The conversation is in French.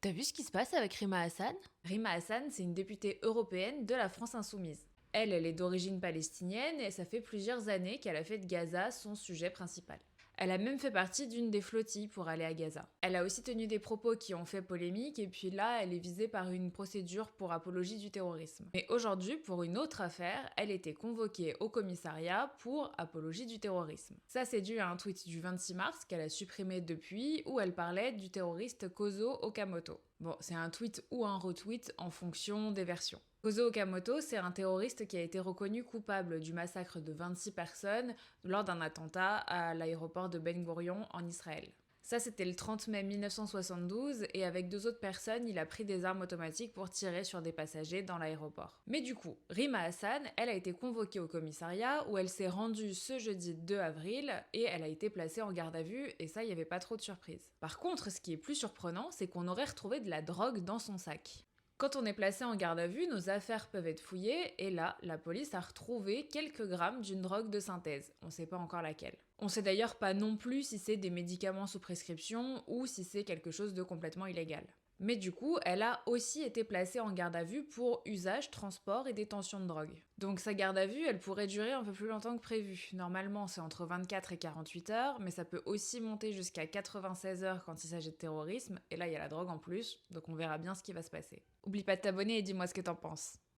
T'as vu ce qui se passe avec Rima Hassan? Rima Hassan, c'est une députée européenne de la France insoumise. Elle est d'origine palestinienne et ça fait plusieurs années qu'elle a fait de Gaza son sujet principal. Elle a même fait partie d'une des flottilles pour aller à Gaza. Elle a aussi tenu des propos qui ont fait polémique et puis là, elle est visée par une procédure pour apologie du terrorisme. Mais aujourd'hui, pour une autre affaire, elle était convoquée au commissariat pour apologie du terrorisme. Ça, c'est dû à un tweet du 26 mars qu'elle a supprimé depuis où elle parlait du terroriste Kozo Okamoto. Bon, c'est un tweet ou un retweet en fonction des versions. Kozo Okamoto, c'est un terroriste qui a été reconnu coupable du massacre de 26 personnes lors d'un attentat à l'aéroport de Ben Gurion en Israël. Ça, c'était le 30 mai 1972, et avec deux autres personnes, il a pris des armes automatiques pour tirer sur des passagers dans l'aéroport. Mais du coup, Rima Hassan, elle a été convoquée au commissariat où elle s'est rendue ce jeudi 2 avril et elle a été placée en garde à vue, et ça, il n'y avait pas trop de surprise. Par contre, ce qui est plus surprenant, c'est qu'on aurait retrouvé de la drogue dans son sac. Quand on est placé en garde à vue, nos affaires peuvent être fouillées et là, la police a retrouvé quelques grammes d'une drogue de synthèse. On sait pas encore laquelle. On sait d'ailleurs pas non plus si c'est des médicaments sous prescription ou si c'est quelque chose de complètement illégal. Mais du coup, elle a aussi été placée en garde à vue pour usage, transport et détention de drogue. Donc sa garde à vue, elle pourrait durer un peu plus longtemps que prévu. Normalement, c'est entre 24 et 48 heures, mais ça peut aussi monter jusqu'à 96 heures quand il s'agit de terrorisme, et là, il y a la drogue en plus, donc on verra bien ce qui va se passer. Oublie pas de t'abonner et dis-moi ce que t'en penses.